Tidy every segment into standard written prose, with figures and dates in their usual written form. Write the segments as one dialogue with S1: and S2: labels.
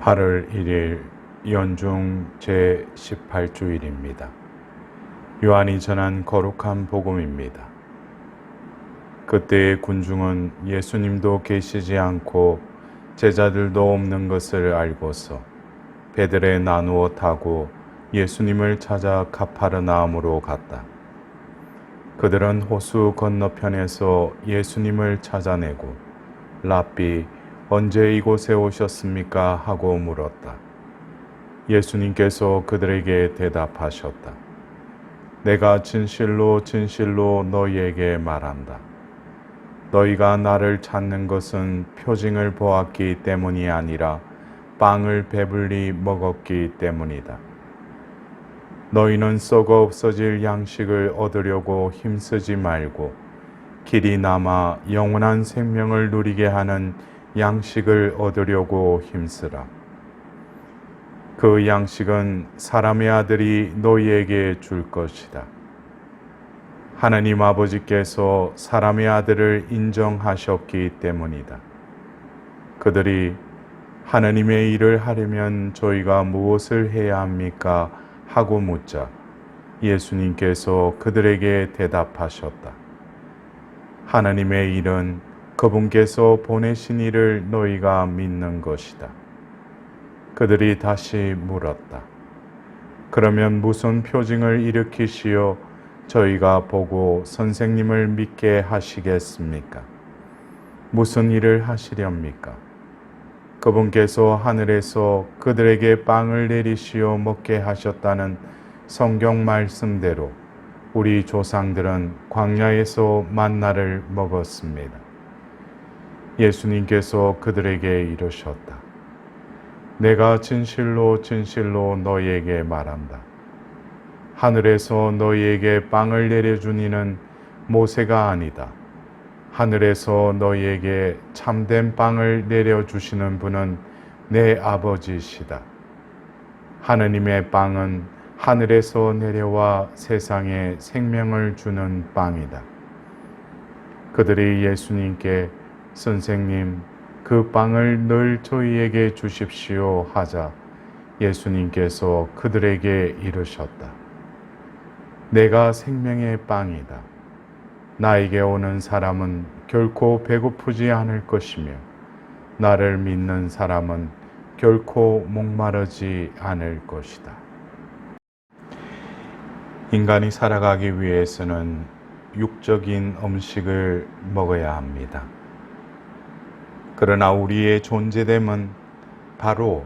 S1: 8월 1일 연중 제18주일입니다. 요한이 전한 거룩한 복음입니다. 그때의 군중은 예수님도 계시지 않고 제자들도 없는 것을 알고서 배들에 나누어 타고 예수님을 찾아 가파르나움으로 갔다. 그들은 호수 건너편에서 예수님을 찾아내고 랍비 언제 이곳에 오셨습니까? 하고 물었다. 예수님께서 그들에게 대답하셨다. 내가 진실로 진실로 너희에게 말한다. 너희가 나를 찾는 것은 표징을 보았기 때문이 아니라 빵을 배불리 먹었기 때문이다. 너희는 썩어 없어질 양식을 얻으려고 힘쓰지 말고 길이 남아 영원한 생명을 누리게 하는 양식을 얻으려고 힘쓰라. 그 양식은 사람의 아들이 너희에게 줄 것이다. 하나님 아버지께서 사람의 아들을 인정하셨기 때문이다. 그들이 하나님의 일을 하려면 저희가 무엇을 해야 합니까? 하고 묻자 예수님께서 그들에게 대답하셨다. 하나님의 일은 그분께서 보내신 이를 너희가 믿는 것이다. 그들이 다시 물었다. 그러면 무슨 표징을 일으키시어 저희가 보고 선생님을 믿게 하시겠습니까? 무슨 일을 하시렵니까? 그분께서 하늘에서 그들에게 빵을 내리시어 먹게 하셨다는 성경 말씀대로 우리 조상들은 광야에서 만나를 먹었습니다. 예수님께서 그들에게 이르셨다. 내가 진실로 진실로 너희에게 말한다. 하늘에서 너희에게 빵을 내려준 이는 모세가 아니다. 하늘에서 너희에게 참된 빵을 내려주시는 분은 내 아버지시다. 하느님의 빵은 하늘에서 내려와 세상에 생명을 주는 빵이다. 그들이 예수님께 선생님, 그 빵을 늘 저희에게 주십시오 하자 예수님께서 그들에게 이르셨다. 내가 생명의 빵이다. 나에게 오는 사람은 결코 배고프지 않을 것이며 나를 믿는 사람은 결코 목마르지 않을 것이다. 인간이 살아가기 위해서는 육적인 음식을 먹어야 합니다. 그러나 우리의 존재됨은 바로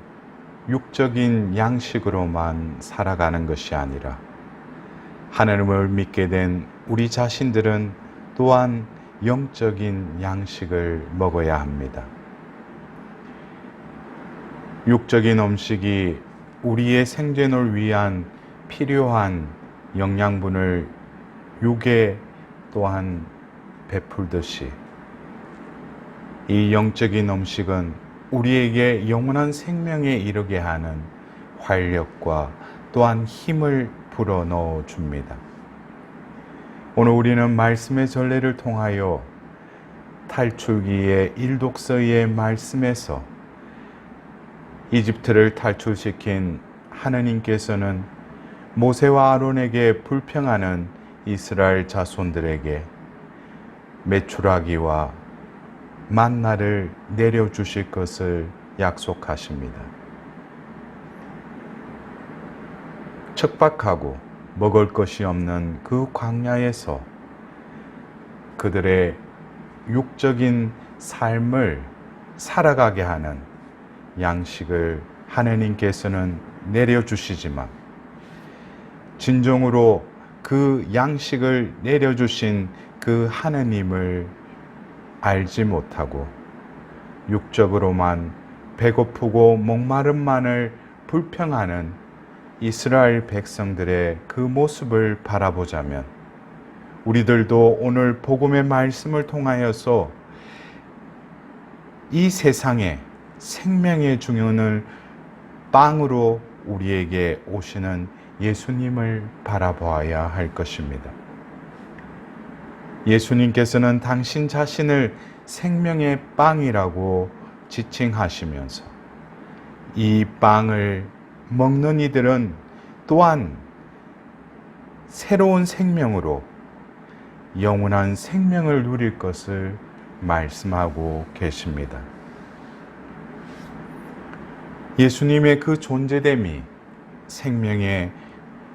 S1: 육적인 양식으로만 살아가는 것이 아니라 하나님을 믿게 된 우리 자신들은 또한 영적인 양식을 먹어야 합니다. 육적인 음식이 우리의 생존을 위한 필요한 영양분을 육에 또한 베풀듯이 이 영적인 음식은 우리에게 영원한 생명에 이르게 하는 활력과 또한 힘을 불어넣어 줍니다. 오늘 우리는 말씀의 전례를 통하여 탈출기의 일독서의 말씀에서 이집트를 탈출시킨 하나님께서는 모세와 아론에게 불평하는 이스라엘 자손들에게 메추라기와 만나를 내려주실 것을 약속하십니다. 척박하고 먹을 것이 없는 그 광야에서 그들의 육적인 삶을 살아가게 하는 양식을 하나님께서는 내려주시지만 진정으로 그 양식을 내려주신 그 하나님을 알지 못하고 육적으로만 배고프고 목마름만을 불평하는 이스라엘 백성들의 그 모습을 바라보자면 우리들도 오늘 복음의 말씀을 통하여서 이 세상에 생명의 중요한 빵으로 우리에게 오시는 예수님을 바라보아야 할 것입니다. 예수님께서는 당신 자신을 생명의 빵이라고 지칭하시면서 이 빵을 먹는 이들은 또한 새로운 생명으로 영원한 생명을 누릴 것을 말씀하고 계십니다. 예수님의 그 존재됨이 생명의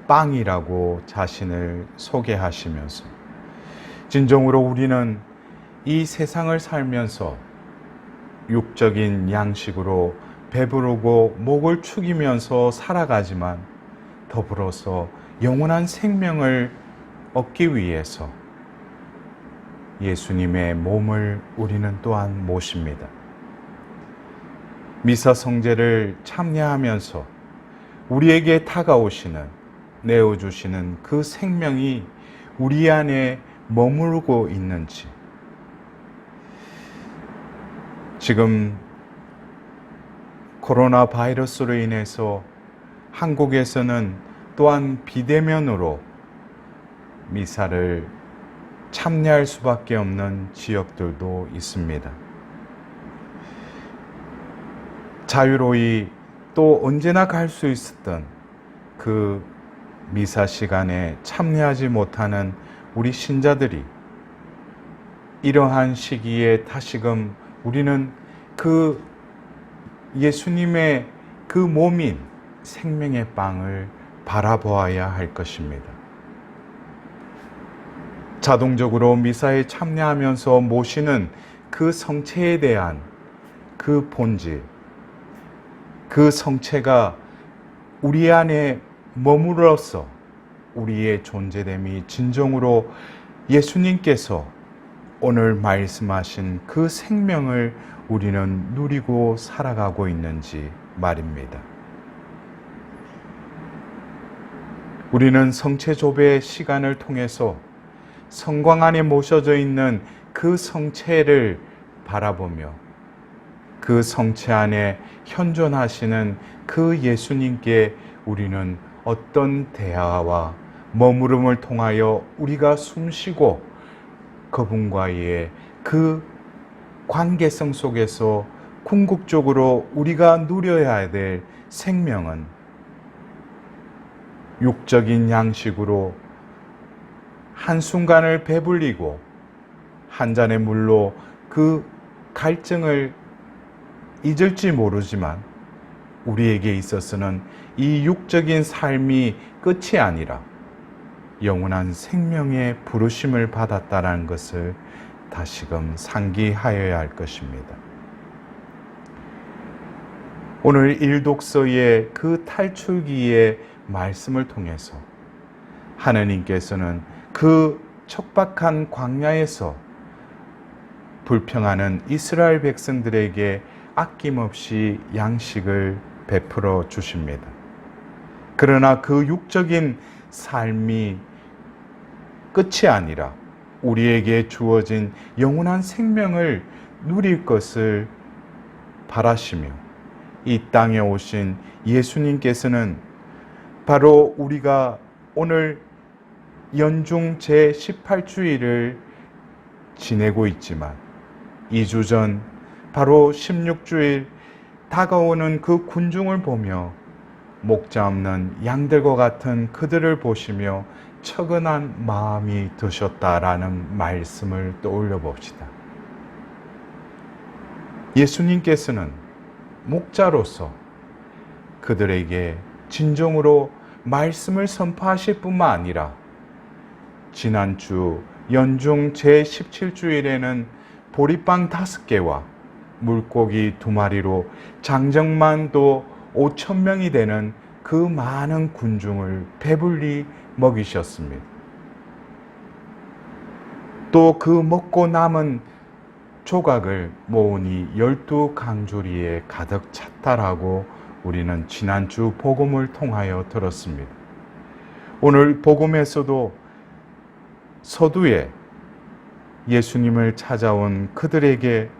S1: 빵이라고 자신을 소개하시면서 진정으로 우리는 이 세상을 살면서 육적인 양식으로 배부르고 목을 축이면서 살아가지만 더불어서 영원한 생명을 얻기 위해서 예수님의 몸을 우리는 또한 모십니다. 미사 성제를 참여하면서 우리에게 다가오시는, 내어주시는 그 생명이 우리 안에 머무르고 있는지, 지금 코로나 바이러스로 인해서 한국에서는 또한 비대면으로 미사를 참여할 수밖에 없는 지역들도 있습니다. 자유로이 또 언제나 갈 수 있었던 그 미사 시간에 참여하지 못하는 우리 신자들이 이러한 시기에 다시금 우리는 그 예수님의 그 몸인 생명의 빵을 바라보아야 할 것입니다. 자동적으로 미사에 참여하면서 모시는 그 성체에 대한 그 본질, 그 성체가 우리 안에 머무러서 우리의 존재됨이 진정으로 예수님께서 오늘 말씀하신 그 생명을 우리는 누리고 살아가고 있는지 말입니다. 우리는 성체조배의 시간을 통해서 성광 안에 모셔져 있는 그 성체를 바라보며 그 성체 안에 현존하시는 그 예수님께 우리는 어떤 대화와 머무름을 통하여 우리가 숨쉬고 그분과의 그 관계성 속에서 궁극적으로 우리가 누려야 될 생명은 육적인 양식으로 한순간을 배불리고 한 잔의 물로 그 갈증을 잊을지 모르지만 우리에게 있어서는 이 육적인 삶이 끝이 아니라 영원한 생명의 부르심을 받았다는 것을 다시금 상기하여야 할 것입니다. 오늘 일독서의 그 탈출기의 말씀을 통해서 하느님께서는 그 척박한 광야에서 불평하는 이스라엘 백성들에게 아낌없이 양식을 베풀어 주십니다. 그러나 그 육적인 삶이 끝이 아니라 우리에게 주어진 영원한 생명을 누릴 것을 바라시며 이 땅에 오신 예수님께서는 바로 우리가 오늘 연중 제18주일을 지내고 있지만 2주 전 바로 16주일 다가오는 그 군중을 보며 목자 없는 양들과 같은 그들을 보시며 처근한 마음이 드셨다라는 말씀을 떠올려 봅시다. 예수님께서는 목자로서 그들에게 진정으로 말씀을 선포하실 뿐만 아니라 지난주 연중 제17주일에는 보리빵 5개와 물고기 2마리로 장정만도 5,000명이 되는 그 많은 군중을 배불리 먹이셨습니다. 또 그 먹고 남은 조각을 모으니 12강조리에 가득 찼다라고 우리는 지난주 복음을 통하여 들었습니다. 오늘 복음에서도 서두에 예수님을 찾아온 그들에게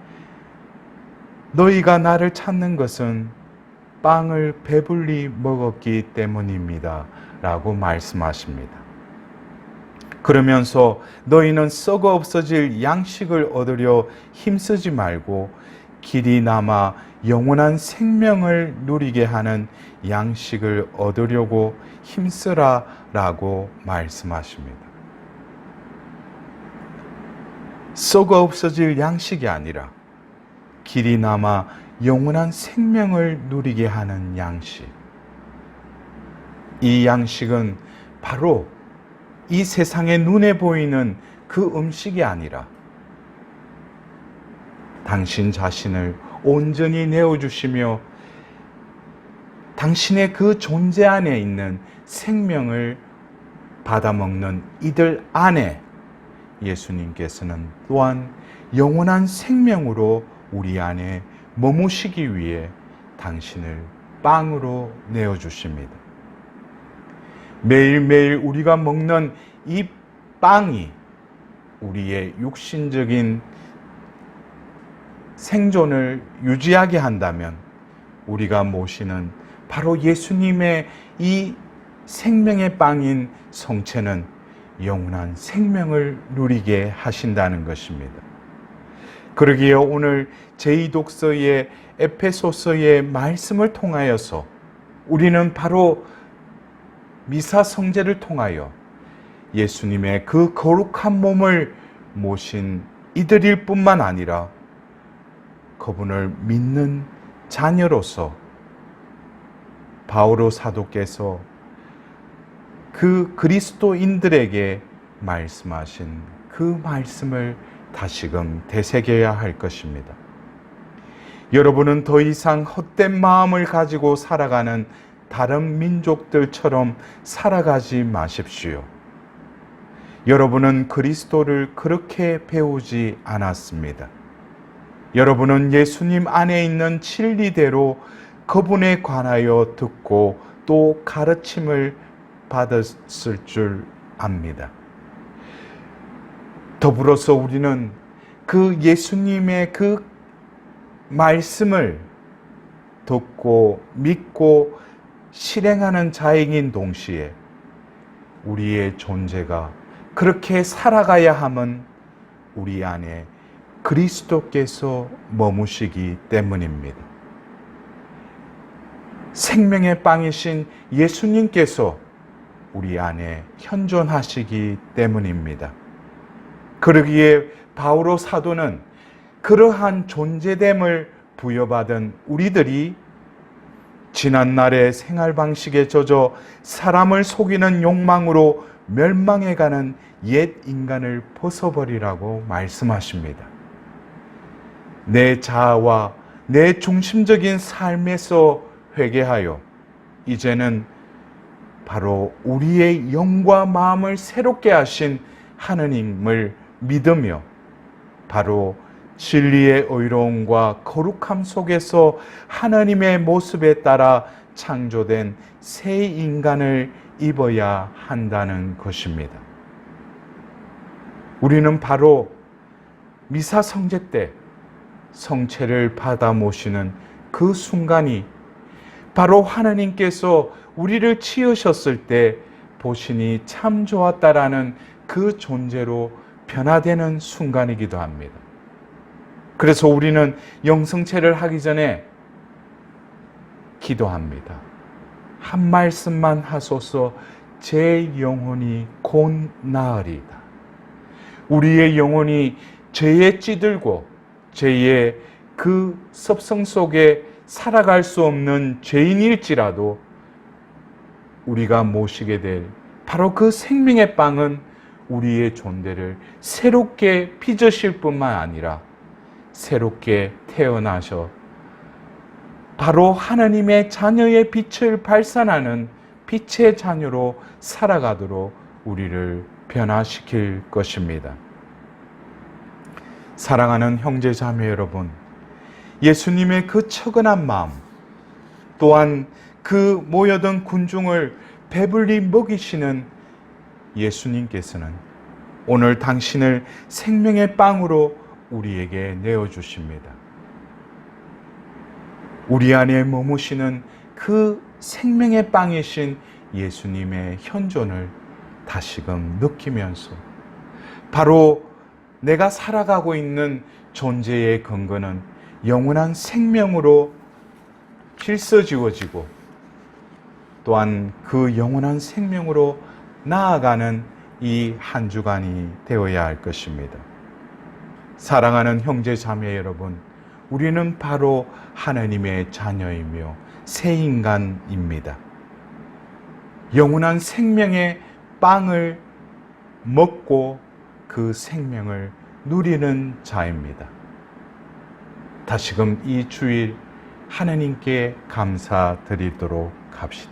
S1: 너희가 나를 찾는 것은 빵을 배불리 먹었기 때문입니다 라고 말씀하십니다. 그러면서 너희는 썩어 없어질 양식을 얻으려 힘쓰지 말고 길이 남아 영원한 생명을 누리게 하는 양식을 얻으려고 힘쓰라라고 말씀하십니다. 썩어 없어질 양식이 아니라 길이 남아 영원한 생명을 누리게 하는 양식. 이 양식은 바로 이 세상의 눈에 보이는 그 음식이 아니라 당신 자신을 온전히 내어주시며 당신의 그 존재 안에 있는 생명을 받아먹는 이들 안에 예수님께서는 또한 영원한 생명으로 우리 안에 머무시기 위해 당신을 빵으로 내어주십니다. 매일매일 우리가 먹는 이 빵이 우리의 육신적인 생존을 유지하게 한다면 우리가 모시는 바로 예수님의 이 생명의 빵인 성체는 영원한 생명을 누리게 하신다는 것입니다. 그러기에 오늘 제2독서의 에페소서의 말씀을 통하여서 우리는 바로 미사 성제를 통하여 예수님의 그 거룩한 몸을 모신 이들일 뿐만 아니라 그분을 믿는 자녀로서 바오로 사도께서 그 그리스도인들에게 말씀하신 그 말씀을 다시금 되새겨야 할 것입니다. 여러분은 더 이상 헛된 마음을 가지고 살아가는 다른 민족들처럼 살아가지 마십시오. 여러분은 그리스도를 그렇게 배우지 않았습니다. 여러분은 예수님 안에 있는 진리대로 그분에 관하여 듣고 또 가르침을 받았을 줄 압니다. 더불어서 우리는 그 예수님의 그 말씀을 듣고 믿고 실행하는 자이긴 동시에 우리의 존재가 그렇게 살아가야 함은 우리 안에 그리스도께서 머무시기 때문입니다. 생명의 빵이신 예수님께서 우리 안에 현존하시기 때문입니다. 그러기에 바오로 사도는 그러한 존재됨을 부여받은 우리들이 지난날의 생활 방식에 젖어 사람을 속이는 욕망으로 멸망해가는 옛 인간을 벗어버리라고 말씀하십니다. 내 자아와 내 중심적인 삶에서 회개하여 이제는 바로 우리의 영과 마음을 새롭게 하신 하느님을 믿으며 바로 진리의 의로움과 거룩함 속에서 하나님의 모습에 따라 창조된 새 인간을 입어야 한다는 것입니다. 우리는 바로 미사 성제 때 성체를 받아 모시는 그 순간이 바로 하나님께서 우리를 치으셨을 때 보시니 참 좋았다라는 그 존재로 변화되는 순간이기도 합니다. 그래서 우리는 영성체를 하기 전에 기도합니다. 한 말씀만 하소서. 제 영혼이 곧 나으리다. 우리의 영혼이 죄에 찌들고 죄의 그 섭성 속에 살아갈 수 없는 죄인일지라도 우리가 모시게 될 바로 그 생명의 빵은 우리의 존재를 새롭게 빚으실 뿐만 아니라 새롭게 태어나셔 바로 하나님의 자녀의 빛을 발산하는 빛의 자녀로 살아가도록 우리를 변화시킬 것입니다. 사랑하는 형제 자매 여러분, 예수님의 그 처근한 마음, 또한 그 모여든 군중을 배불리 먹이시는 예수님께서는 오늘 당신을 생명의 빵으로 우리에게 내어주십니다. 우리 안에 머무시는 그 생명의 빵이신 예수님의 현존을 다시금 느끼면서 바로 내가 살아가고 있는 존재의 근거는 영원한 생명으로 질서지어지고 또한 그 영원한 생명으로 나아가는 이 한 주간이 되어야 할 것입니다. 사랑하는 형제 자매 여러분, 우리는 바로 하나님의 자녀이며 새 인간입니다. 영원한 생명의 빵을 먹고 그 생명을 누리는 자입니다. 다시금 이 주일 하나님께 감사드리도록 합시다.